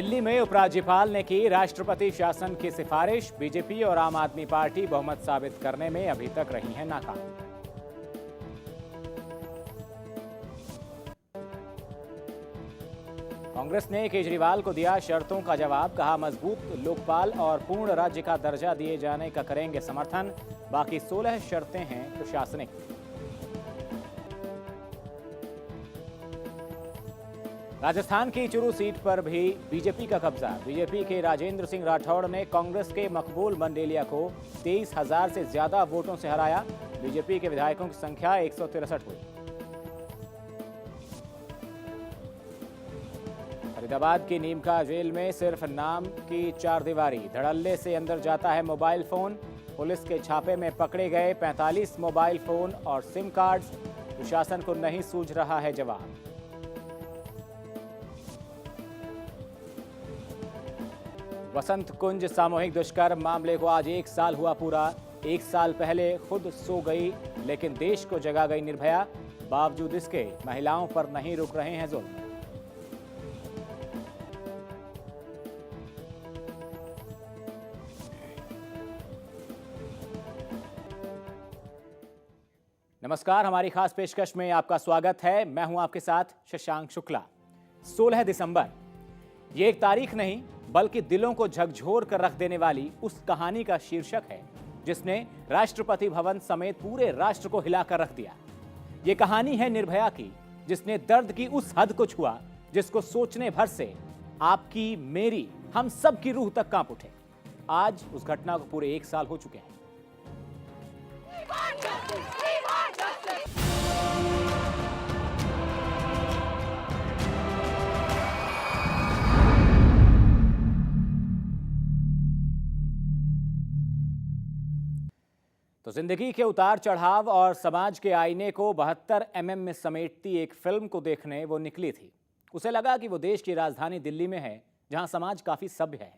दिल्ली में उपराज्यपाल ने की राष्ट्रपति शासन की सिफारिश। बीजेपी और आम आदमी पार्टी बहुमत साबित करने में अभी तक रही है नाकाम। कांग्रेस ने केजरीवाल को दिया शर्तों का जवाब। कहा, मजबूत लोकपाल और पूर्ण राज्य का दर्जा दिए जाने का करेंगे समर्थन। बाकी 16 शर्तें हैं प्रशासनिक। राजस्थान की चुरू सीट पर भी बीजेपी का कब्जा। बीजेपी के राजेंद्र सिंह राठौड़ ने कांग्रेस के मकबूल मंडेलिया को 23,000 से ज्यादा वोटों से हराया। बीजेपी के विधायकों की संख्या 163 हुई। फरीदाबाद की नीमका जेल में सिर्फ नाम की चारदीवारी। धड़ल्ले से अंदर जाता है मोबाइल फोन। पुलिस के छापे में पकड़े गए 45 मोबाइल फोन और सिम कार्ड्स। प्रशासन को नहीं सूझ रहा है जवाब। वसंत कुंज सामूहिक दुष्कर्म मामले को आज 1 साल हुआ पूरा। 1 साल पहले खुद सो गई लेकिन देश को जगा गई निर्भया। बावजूद इसके महिलाओं पर नहीं रुक रहे हैं जुल्म। नमस्कार, हमारी खास पेशकश में आपका स्वागत है। मैं हूं आपके साथ शशांक शुक्ला। 16 दिसंबर, ये एक तारीख नहीं बल्कि दिलों को झकझोर कर रख देने वाली उस कहानी का शीर्षक है जिसने राष्ट्रपति भवन समेत पूरे राष्ट्र को हिलाकर रख दिया। ये कहानी है निर्भया की, जिसने दर्द की उस हद को छुआ जिसको सोचने भर से आपकी, मेरी, हम सब की रूह तक कांप उठे। आज उस घटना को पूरे 1 साल हो चुके हैं। तो जिंदगी के उतार चढ़ाव और समाज के आईने को 72 mm में समेटती एक फिल्म को देखने वो निकली थी। उसे लगा कि वो देश की राजधानी दिल्ली में है, जहां समाज काफी सभ्य है।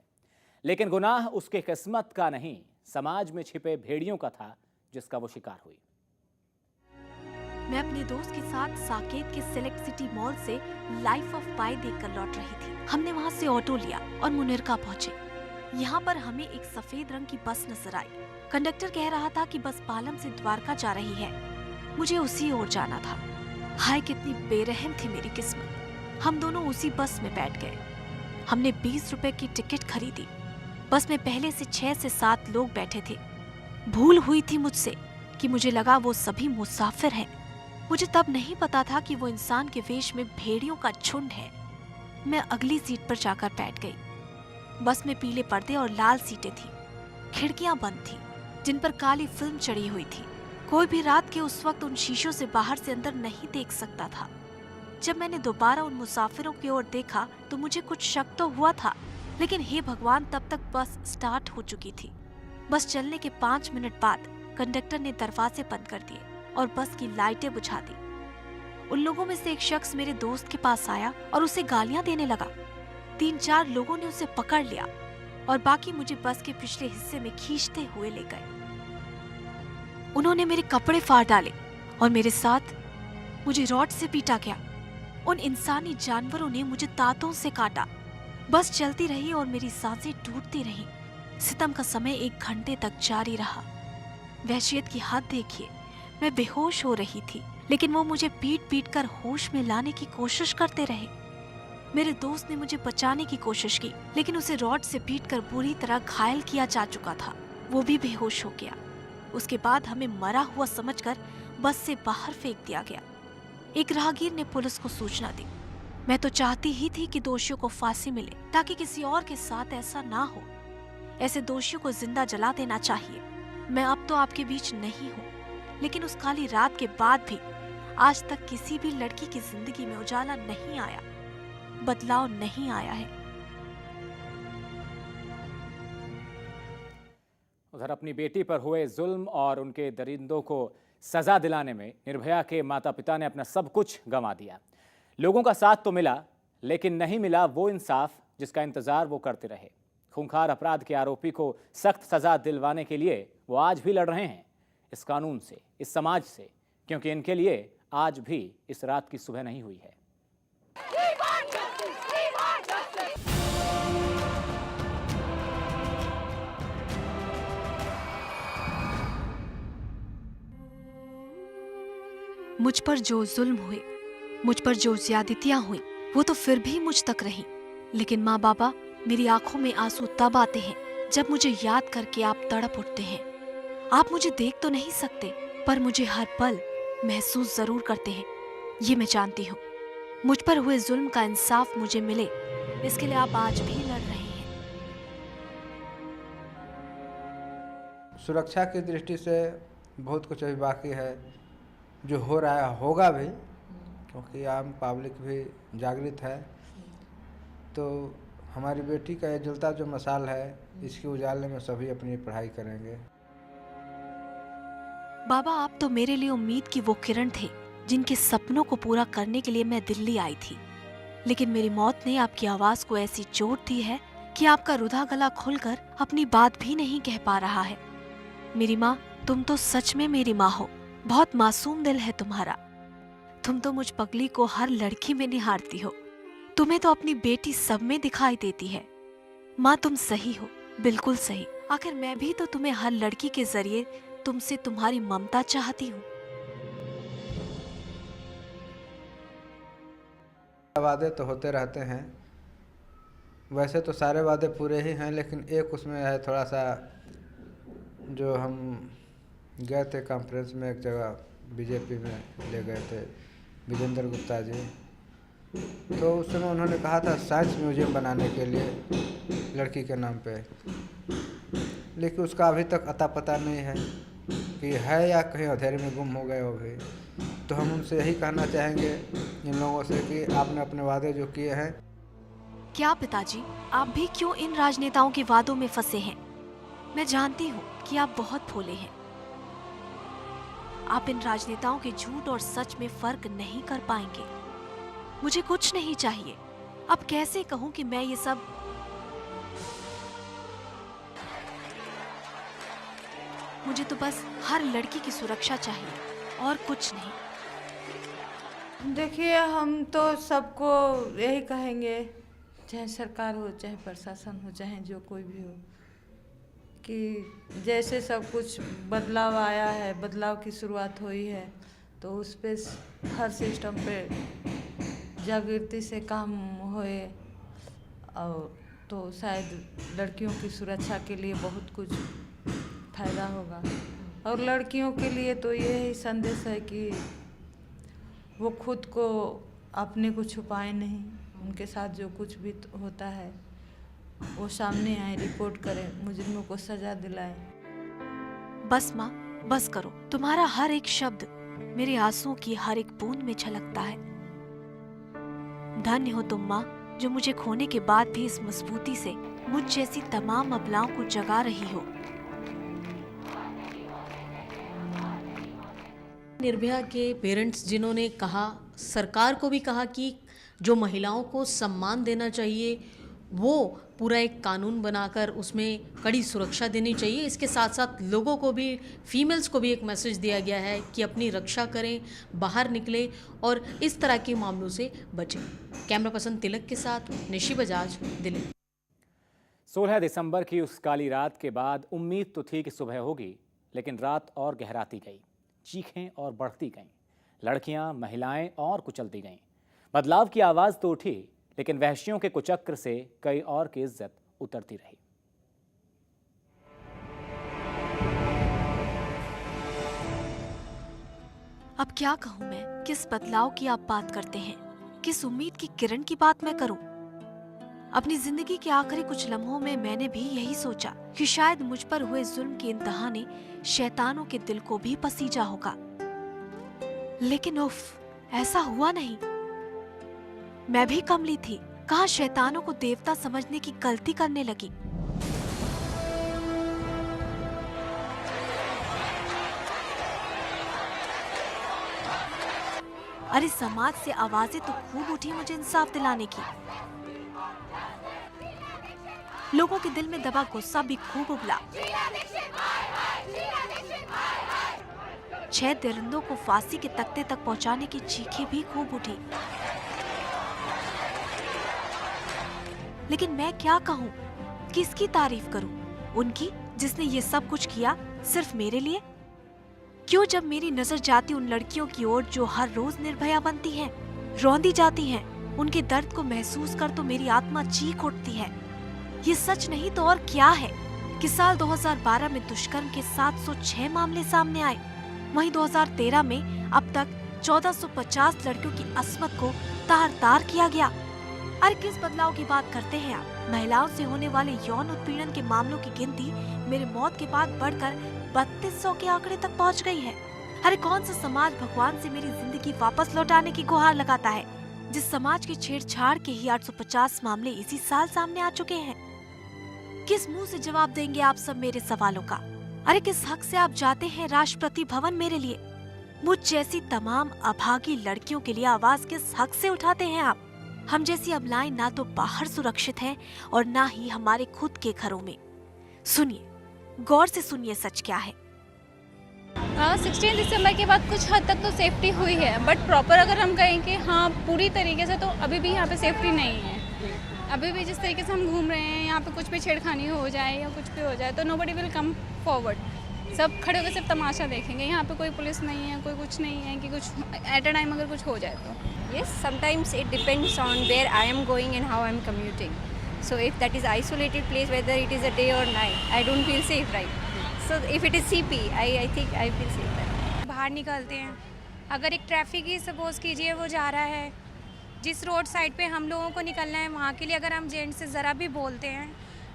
लेकिन गुनाह उसके किस्मत का नहीं, समाज में छिपे भेड़ियों का था जिसका वो शिकार हुई। मैं अपने दोस्त के साथ साकेत के सिलेक्ट सिटी मॉल से लाइफ ऑफ पाई देखकर लौट रही थी। हमने वहाँ से ऑटो लिया और मुनिरका पहुँचे। यहाँ पर हमें एक सफेद रंग की बस नजर आई। कंडक्टर कह रहा था कि बस पालम से द्वारका जा रही है। मुझे उसी ओर जाना था। हाय, कितनी बेरहम थी मेरी किस्मत। हम दोनों उसी बस में बैठ गए। हमने 20 रुपए की टिकट खरीदी। बस में पहले से 6 से 7 लोग बैठे थे। भूल हुई थी मुझसे कि मुझे लगा वो सभी मुसाफिर हैं। मुझे तब नहीं पता था कि वो इंसान के वेश में भेड़ियों का झुंड है। मैं अगली सीट पर जाकर बैठ गई। बस में पीले पर्दे और लाल सीटें थी। खिड़कियां बंद थी जिन पर काली फिल्म चढ़ी हुई थी। कोई भी रात के उस वक्त उन शीशों से बाहर से अंदर नहीं देख सकता था। जब मैंने दोबारा उन मुसाफिरों की ओर देखा तो मुझे कुछ शक तो हुआ था, लेकिन हे भगवान, तब तक बस स्टार्ट हो चुकी थी। बस चलने के 5 मिनट बाद कंडक्टर ने दरवाजे बंद कर दिए और बस की लाइटें बुझा दी। उन लोगों में से एक शख्स मेरे दोस्त के पास आया और उसे गालियां देने लगा। 3-4 लोगों ने उसे पकड़ लिया और बाकी मुझे बस के पिछले हिस्से में खींचते हुए ले गए। उन्होंने मेरे कपड़े फाड़ डाले और मेरे साथ मुझे रॉड से पीटा गया। उन इंसानी जानवरों ने मुझे दांतों से काटा। बस चलती रही और मेरी सांसें टूटती रहीं। सितम का समय 1 घंटे तक जारी रहा। वहशियत की हद देखिए। मैं बेहोश हो रही थी, लेकिन वो मुझे पीट पीट कर होश में लाने की कोशिश करते रहे। मेरे दोस्त ने मुझे बचाने की कोशिश की, लेकिन उसे रॉड से पीटकर बुरी तरह घायल किया जा चुका था। वो भी बेहोश हो गया। उसके बाद हमें मरा हुआ समझकर बस से बाहर फेंक दिया गया। एक राहगीर ने पुलिस को सूचना दी। मैं तो चाहती ही थी कि दोषियों को फांसी मिले ताकि किसी और के साथ ऐसा ना हो। ऐसे दोषियों को जिंदा जला देना चाहिए। मैं अब तो आपके बीच नहीं हूँ, लेकिन उस काली रात के बाद भी आज तक किसी भी लड़की की जिंदगी में उजाला नहीं आया, बदलाव नहीं आया है। उधर अपनी बेटी पर हुए जुल्म और उनके दरिंदों को सजा दिलाने में निर्भया के माता पिता ने अपना सब कुछ गंवा दिया। लोगों का साथ तो मिला, लेकिन नहीं मिला वो इंसाफ जिसका इंतजार वो करते रहे। खूंखार अपराध के आरोपी को सख्त सजा दिलवाने के लिए वो आज भी लड़ रहे हैं, इस कानून से, इस समाज से, क्योंकि इनके लिए आज भी इस रात की सुबह नहीं हुई है। मुझ पर जो जुल्म हुए, मुझ पर जो ज्यादतियां हुई, वो तो फिर भी मुझ तक रही। लेकिन माँ बाबा, मेरी आंखों में आंसू तब आते हैं जब मुझे याद करके आप तड़प उठते हैं। आप मुझे देख तो नहीं सकते, पर मुझे हर पल महसूस जरूर करते हैं, ये मैं जानती हूँ। मुझ पर हुए जुल्म का इंसाफ मुझे मिले, इसके लिए आप आज भी लड़ रहे हैं। सुरक्षा की दृष्टि से बहुत कुछ अभी बाकी है, जो हो रहा है होगा भी, क्योंकि आम पब्लिक भी जागृत है। तो हमारी बेटी का ये जलता जो मशाल है, इसके उजाले में सभी अपनी पढ़ाई करेंगे। बाबा, आप तो मेरे लिए उम्मीद की वो किरण थे जिनके सपनों को पूरा करने के लिए मैं दिल्ली आई थी। लेकिन मेरी मौत ने आपकी आवाज को ऐसी चोट दी है कि आपका रुधा गला खुलकर अपनी बात भी नहीं कह पा रहा है। मेरी माँ, तुम तो सच में मेरी माँ हो। बहुत मासूम दिल है तुम्हारा। तुम तो मुझ पगली को हर लड़की में निहारती हो। तुम्हें तो अपनी बेटी सब में दिखाई देती है। माँ, तुम सही हो, बिल्कुल सही। आखिर मैं भी तो तुम्हें हर लड़की के जरिए तुमसे तुम्हारी ममता चाहती हूँ। वादे तो होते रहते हैं, वैसे तो सारे वादे पूरे ही हैं, लेकिन एक उसमें है थोड़ा सा, जो हम गए थे कॉन्फ्रेंस में एक जगह, बीजेपी में ले गए थे विजेंद्र गुप्ता जी। तो उस समय उन्होंने कहा था साइंस म्यूजियम बनाने के लिए लड़की के नाम पे, लेकिन उसका अभी तक अता पता नहीं है कि है या कहीं अंधेरे में गुम हो गए हो भी। तो हम उनसे यही कहना चाहेंगे इन लोगों से कि आपने अपने वादे जो किए हैं। क्या पिताजी, आप भी क्यों इन राजनेताओं के वादों में फंसे हैं? मैं जानती हूँ कि आप बहुत भोले हैं। आप इन राजनेताओं के झूठ और सच में फर्क नहीं कर पाएंगे। मुझे कुछ नहीं चाहिए। अब कैसे कहूँ कि मैं ये सब... मुझे तो बस हर लड़की की सुरक्षा चाहिए और कुछ नहीं। देखिए, हम तो सबको यही कहेंगे, चाहे सरकार हो, चाहे प्रशासन हो, चाहे जो कोई भी हो, कि जैसे सब कुछ बदलाव आया है, बदलाव की शुरुआत हुई है, तो उस पे हर सिस्टम पे जागृति से काम होए, और तो शायद लड़कियों की सुरक्षा के लिए बहुत कुछ फायदा होगा। और लड़कियों के लिए तो यही संदेश है कि वो खुद को अपने को छुपाए नहीं, उनके साथ जो कुछ भी होता है वो सामने आए, रिपोर्ट करें, मुजरिमों को सजा दिलाएं। बस माँ, बस करो। तुम्हारा हर एक शब्द मेरे आंसुओं की हर एक बूंद में झलकता है। धन्य हो तुम माँ, जो मुझे खोने के बाद भी इस मजबूती से मुझ जैसी तमाम अबलाओं को जगा रही हो। निर्भया के पेरेंट्स जिन्होंने कहा, सरकार को भी कहा कि जो महिलाओं को सम्मान देना चाहिए वो पूरा एक कानून बनाकर उसमें कड़ी सुरक्षा देनी चाहिए। इसके साथ साथ लोगों को भी, फीमेल्स को भी एक मैसेज दिया गया है कि अपनी रक्षा करें, बाहर निकलें और इस तरह के मामलों से बचें। कैमरा पर्सन तिलक के साथ निशी बजाज, दिल्ली। 16 दिसंबर की उस काली रात के बाद उम्मीद तो थी कि सुबह होगी, लेकिन रात और गहराती गई, चीखें और बढ़ती गईं, लड़कियां, महिलाएं और कुचलती गईं। बदलाव की आवाज तो उठी, लेकिन वहशियों के कुचक्र से कई और की इज्जत उतरती रही। अब क्या कहूँ मैं? किस बदलाव की आप बात करते हैं? किस उम्मीद की किरण की बात मैं करूं? अपनी जिंदगी के आखिरी कुछ लम्हों में मैंने भी यही सोचा कि शायद मुझ पर हुए जुल्म के इंतहा ने शैतानों के दिल को भी पसीजा होगा। लेकिन उफ, ऐसा हुआ नहीं। मैं भी कमली थी, कहाँ शैतानों को देवता समझने की गलती करने लगी। अरे समाज से आवाजें तो खूब उठी मुझे इंसाफ दिलाने की। लोगों के दिल में दबा गुस्सा भी खूब उबला। 6 दरिंदों को फांसी के तख्ते तक पहुंचाने की चीखें भी खूब उठी। लेकिन मैं क्या कहूँ, किसकी तारीफ करूँ? उनकी जिसने ये सब कुछ किया सिर्फ मेरे लिए? क्यों जब मेरी नजर जाती उन लड़कियों की ओर जो हर रोज निर्भया बनती हैं, रौंदी जाती हैं, उनके दर्द को महसूस कर तो मेरी आत्मा चीख उठती है। ये सच नहीं तो और क्या है कि साल 2012 में दुष्कर्म के 706 मामले सामने आए, वहीं 2013 में अब तक 1450 लड़कियों की अस्मत को तार-तार किया गया। अरे किस बदलाव की बात करते हैं आप? महिलाओं से होने वाले यौन उत्पीड़न के मामलों की गिनती मेरे मौत के बाद बढ़कर 3200 के आंकड़े तक पहुंच गई है। अरे कौन सा समाज भगवान से मेरी जिंदगी वापस लौटाने की गुहार लगाता है, जिस समाज की छेड़छाड़ के ही 850 मामले इसी साल सामने आ चुके हैं? किस मुंह से जवाब देंगे आप सब मेरे सवालों का? अरे किस हक से आप जाते हैं राष्ट्रपति भवन मेरे लिए? मुझ जैसी तमाम अभागी लड़कियों के लिए आवाज किस हक से उठाते हैं आप? हम जैसी अबलाएं ना तो बाहर सुरक्षित हैं और ना ही हमारे खुद के घरों में। सुनिए, गौर से सुनिए, सच क्या है। 16 दिसंबर के बाद कुछ हद तक तो सेफ्टी हुई है, बट प्रॉपर अगर हम कहें कि हाँ पूरी तरीके से, तो अभी भी यहाँ पे सेफ्टी नहीं है। अभी भी जिस तरीके से हम घूम रहे हैं, यहाँ पे कुछ भी छेड़खानी हो जाए या कुछ भी हो जाए तो नोबडी विल कम फॉरवर्ड। सब खड़े होकर सिर्फ तमाशा देखेंगे। यहाँ पे कोई पुलिस नहीं है, कोई कुछ नहीं है कि कुछ एट अ टाइम अगर कुछ हो जाए तो। Yes, sometimes it depends on where I am going and how I am commuting. So if that is isolated place, whether it is a day or night, I don't feel safe, right? So if it is CP, I think I feel safe there. बाहर निकलते हैं, अगर एक traffic ही suppose कीजिए वो जा रहा है, जिस रोड साइड पे हम लोगों को निकलना है वहाँ के लिए अगर हम जेंट्स से ज़रा भी बोलते हैं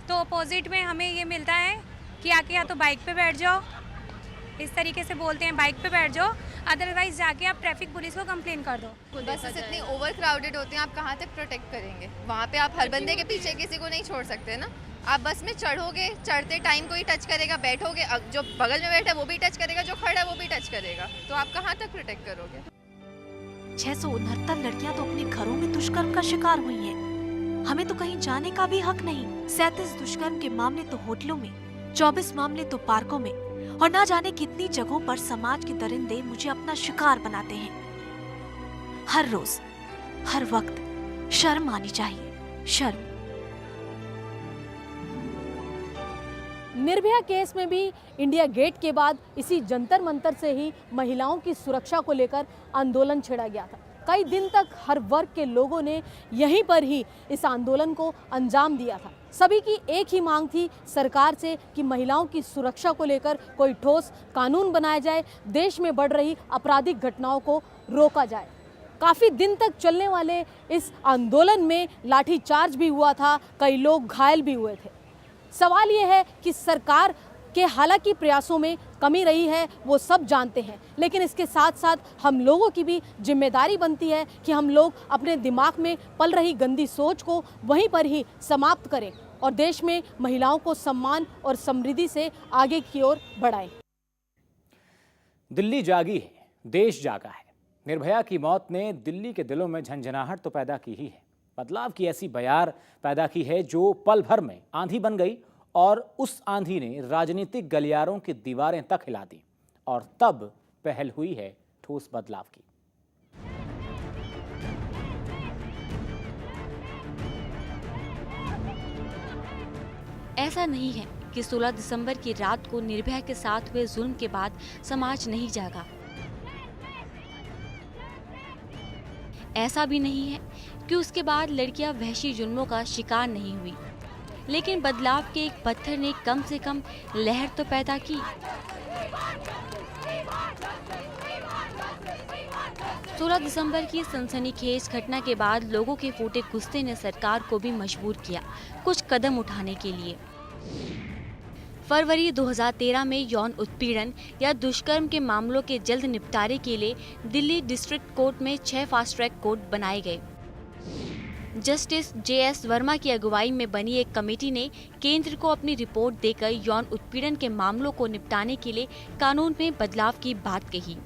तो अपोजिट में हमें ये मिलता है कि आके या तो बाइक पे बैठ जाओ, इस तरीके से बोलते हैं बाइक पे बैठ जाओ, अदरवाइज जाके आप ट्रैफिक पुलिस को कंप्लेन कर दो। बसेस इतनी ओवर क्राउडेड होती हैं, आप कहाँ तक प्रोटेक्ट करेंगे? वहाँ पे आप हर बंदे के पीछे किसी को नहीं छोड़ सकते ना। आप बस में चढ़ोगे, चढ़ते टाइम कोई टच करेगा, बैठोगे जो बगल में बैठा है वो भी टच करेगा, जो खड़ा है वो भी टच करेगा, तो आप कहाँ तक प्रोटेक्ट करोगे? 669 लड़कियां तो अपने घरों में दुष्कर्म का शिकार हुई हैं। हमें तो कहीं जाने का भी हक नहीं। 37 दुष्कर्म के मामले तो होटलों में, 24 मामले तो पार्कों में, और ना जाने कितनी जगहों पर समाज के दरिंदे मुझे अपना शिकार बनाते हैं। हर रोज, हर वक्त शर्म आनी चाहिए, शर्म। निर्भया केस में भी इंडिया गेट के बाद इसी जंतर मंतर से ही महिलाओं की सुरक्षा को लेकर आंदोलन छेड़ा गया था। कई दिन तक हर वर्ग के लोगों ने यहीं पर ही इस आंदोलन को अंजाम दिया था। सभी की एक ही मांग थी सरकार से कि महिलाओं की सुरक्षा को लेकर कोई ठोस कानून बनाया जाए, देश में बढ़ रही आपराधिक घटनाओं को रोका जाए। काफ़ी दिन तक चलने वाले इस आंदोलन में लाठीचार्ज भी हुआ था, कई लोग घायल भी हुए थे। सवाल ये है कि सरकार के हालांकि प्रयासों में कमी रही है, वो सब जानते हैं, लेकिन इसके साथ साथ हम लोगों की भी जिम्मेदारी बनती है कि हम लोग अपने दिमाग में पल रही गंदी सोच को वहीं पर ही समाप्त करें और देश में महिलाओं को सम्मान और समृद्धि से आगे की ओर बढ़ाएं। दिल्ली जागी है, देश जागा है। निर्भया की मौत ने दिल्ली के दिलों में झंझनाहट तो पैदा की ही है, बदलाव की ऐसी बयार पैदा की है जो पल भर में आंधी बन गई और उस आंधी ने राजनीतिक गलियारों की दीवारें तक हिला दी और तब पहल हुई है ठोस बदलाव की। ऐसा नहीं है कि 16 दिसंबर की रात को निर्भया के साथ हुए जुल्म के बाद समाज नहीं जागा। ऐसा भी नहीं है कि उसके बाद लड़कियां वहशी जुल्मों का शिकार नहीं हुई, लेकिन बदलाव के एक पत्थर ने कम से कम लहर तो पैदा की। 16 दिसंबर की सनसनीखेज घटना के बाद लोगों के फूटे गुस्से ने सरकार को भी मजबूर किया कुछ कदम उठाने के लिए। फरवरी 2013 में यौन उत्पीड़न या दुष्कर्म के मामलों के जल्द निपटारे के लिए दिल्ली डिस्ट्रिक्ट कोर्ट में 6 फास्ट ट्रैक कोर्ट बनाए गए। जस्टिस JS वर्मा की अगुवाई में बनी एक कमेटी ने केंद्र को अपनी रिपोर्ट देकर यौन उत्पीड़न के मामलों को निपटाने के लिए कानून में बदलाव की बात कही।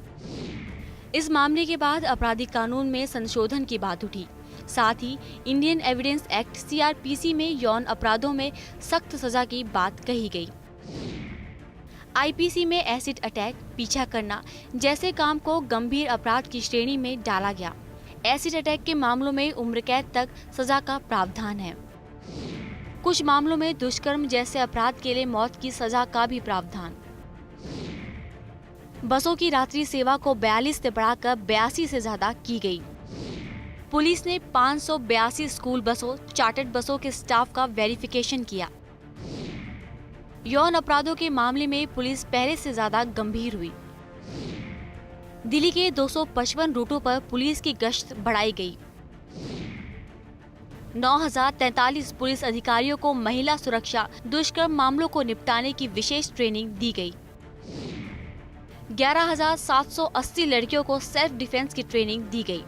इस मामले के बाद आपराधिक कानून में संशोधन की बात उठी। साथ ही इंडियन एविडेंस एक्ट CRPC में यौन अपराधों में सख्त सजा की बात कही गई। IPC में एसिड अटैक, पीछा करना जैसे काम को गंभीर अपराध की श्रेणी में डाला गया। एसिड अटैक के मामलों में उम्र कैद तक सजा का प्रावधान है। कुछ मामलों में दुष्कर्म जैसे अपराध के लिए मौत की सजा का भी प्रावधान। बसों की रात्रि सेवा को 42 से बढ़ाकर 82 से ज्यादा की गई। पुलिस ने 582 स्कूल बसों, चार्टर्ड बसों के स्टाफ का वेरिफिकेशन किया। यौन अपराधों के मामले में पुलिस पहले से ज्यादा गंभीर हुई। दिल्ली के 255 रूटों पर पुलिस की गश्त बढ़ाई गई। 9043 पुलिस अधिकारियों को महिला सुरक्षा, दुष्कर्म मामलों को निपटाने की विशेष ट्रेनिंग दी गई। 11,780 लड़कियों को सेल्फ डिफेंस की ट्रेनिंग दी गई।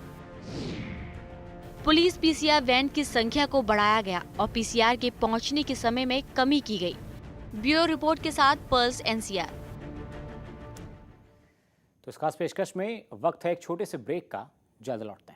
पुलिस पीसीआर वैन की संख्या को बढ़ाया गया और पीसीआर के पहुंचने के समय में कमी की गई। ब्यूरो रिपोर्ट के साथ पर्ल्स एनसीआर। तो इस खास पेशकश में वक्त है एक छोटे से ब्रेक का, जल्द लौटते हैं।